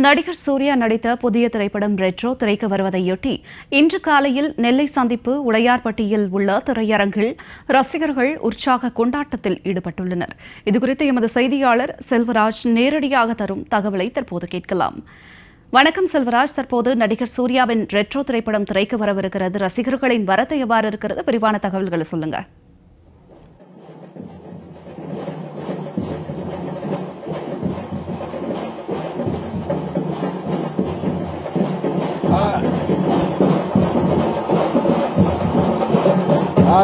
நடிகர் சூர்யா நடித்த புதிய திரைப்படம் ரெட்ரோ திரைக்கு வருவதையொட்டி இன்று காலையில் நெல்லை சந்திப்பு உடையார்பட்டியில் உள்ள திரையரங்கில் ரசிகர்கள் உற்சாக கொண்டாட்டத்தில் ஈடுபட்டுள்ளனர். இதுகுறித்து எமது செய்தியாளர் செல்வராஜ் நேரடியாக தரும் தகவலை தற்போது கேட்கலாம். வணக்கம் செல்வராஜ், தற்போது நடிகர் சூர்யாவின் ரெட்ரோ திரைப்படம் திரைக்கு வரவிருக்கிறது. ரசிகர்களின் வரத்து எவ்வாறு இருக்கிறது? விரிவான தகவல்களை சொல்லுங்க.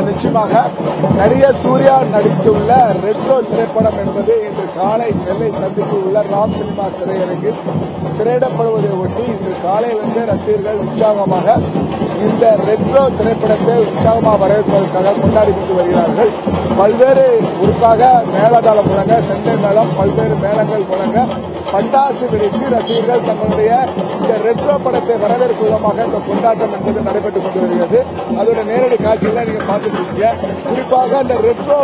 நிச்சயமாக நடிகர் சூர்யா நடித்துள்ள ரெட்ரோ திரைப்படம் என்பது இன்று காலை நெல்லை சந்திப்பில் உள்ள ராம் சினிமா திரையரங்கில் திரையிடப்படுவதை ஒட்டி இன்று காலையிலிருந்து ரசிகர்கள் உற்சாகமாக இந்த ரெட்ரோ திரைப்படத்தை உற்சாகமாக வரவேற்பதற்காக கொண்டாடி கொண்டு வருகிறார்கள். பல்வேறு குறிப்பாக மேளதாளம் முழங்க, செண்டை மேளம், பல்வேறு மேளங்கள் முழங்க, பட்டாசு வெடித்து ரசிகர்கள் தங்களுடைய இந்த ரெட்ரோ படத்தை வரவேற்கும் விதமாக இந்த கொண்டாட்டம் என்பது நடைபெற்றுக் கொண்டு வருகிறது. அதோட நேரடி காட்சிகளை நீங்க பார்த்துருக்கீங்க. குறிப்பாக அந்த ரெட்ரோ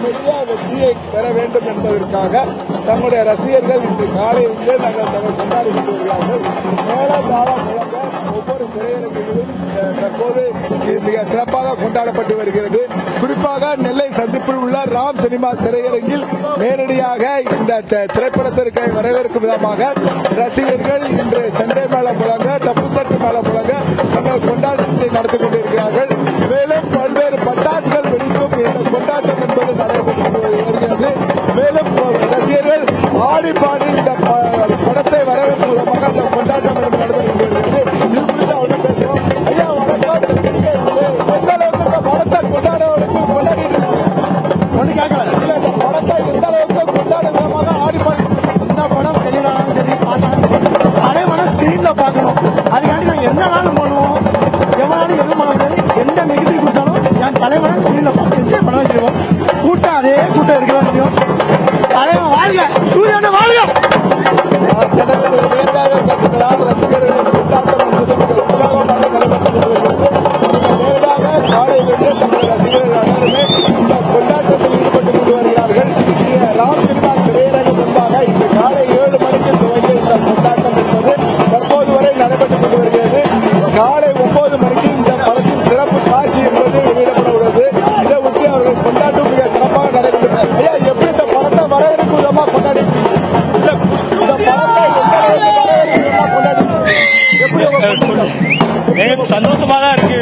பெரிய வெற்றியை பெற வேண்டும் என்பதற்காக தங்களுடைய ரசிகர்கள் இன்று காலையிலிருந்து தங்கள் கொண்டாடி கொண்டு வருகிறார்கள். மேளதாளம் முழங்க ஒவ்வொரு திரையரங்கிலும் தற்போது மிக சிறப்பாக கொண்டாடப்பட்டு வருகிறது. குறிப்பாக நெல்லை சந்திப்பில் உள்ள ராம் சினிமா திரையரங்கில் நேரடியாக இந்த திரைப்படத்திற்கு வரவேற்கும் விதமாக ரசிகர்கள் இன்று செண்டை மேளம் முழங்க, தப்பு சட்டு மேளம் முழங்க தங்கள் கொண்டாட்டத்தை நடத்திக் கொண்டிருக்கிறார்கள். மேலும் பல்வேறு பட்டாசுகள் வெடிக்கும் இந்த கொண்டாட்டம் என்பது நடைபெற்று வருகிறது. மேலும் ரசிகர்கள் ஆடி பாடி இந்த படத்தை வரவேற்கும் விதமாக அந்த கொண்டாட்டம் என்பது நடைபெற்று வருகிறது. இது குறித்து அவர்கள் பேசுவோம். ஐயா வணக்கம். எந்த அளவுக்கு இந்த படத்தை கொண்டாடுவதற்கு கொண்டாடிட்டு ஒன்று கேட்கல, இந்த படத்தை எந்த அளவுக்கு கொண்டாடும் விதமாக ஆடி பாடி இந்த படம் வெளியிடாலும் சரி, அனைவன ஸ்கிரீன்ல பார்க்கணும். அதுக்காண்டி நாங்கள் என்னனாலும் பண்ணுவோம், எவனாலும் எதுவும் பண்ண முடியாது. எந்த நெகட்டிவ் கொடுத்தாலும் என் தலைவனை ஸ்கிரீன்ல பார்த்து என்ஜாய் பண்ண வச்சிருவோம். கூட்டம் அதே கூட்டம் இருக்கலாம் முடியும். தலைவன் வாழ்க, சூரியனை வாழ்க. ரசிகர்கள் கொண்டாட்டம் என்பது உற்சாகமாக நடைபெற்று வருகிறது. ரசிகர்கள் அனைவருமே இந்த கொண்டாட்டத்தில் ஈடுபட்டுக் கொண்டு வருகிறார்கள். ராம் சினிமா திரையரங்கு முன்பாக இன்று காலை 7 மணிக்கு துவங்கிய இந்த கொண்டாட்டம் என்பது தற்போது வரை நடைபெற்றுக் கொண்டு வருகிறது. காலை 9 மணிக்கு இந்த படத்தின் சிறப்பு காட்சி என்பது வெளியிடப்பட உள்ளது. இதை ஒட்டி அவர்கள் கொண்டாட்டம் மிக சிறப்பாக நடைபெற்றது. ஐயா, எப்படி இந்த படத்தை வரவேற்கும் விதமாக கொண்டாடி இந்த படத்தை எப்படி சந்தோஷமா தான் இருக்கு.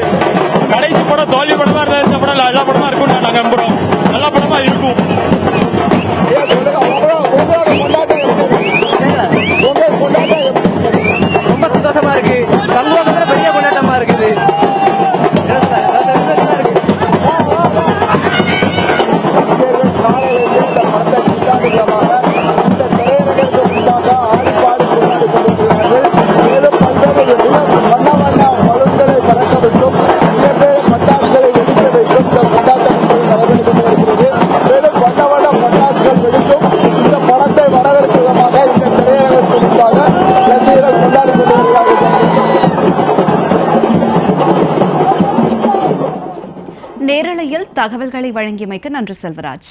கடைசி படம் தோல்வி படமா இருந்தா இந்த படம் நல்ல படமா இருக்கும் நாங்க நம்புறோம். நல்ல படமா இருக்கும். ரொம்ப சந்தோஷமா இருக்கு. சந்தோஷத்துல பெரிய கொண்டாட்டமா இருக்குது. நேரலையில் தகவல்களை வழங்கியமைக்கு நன்றி செல்வராஜ்.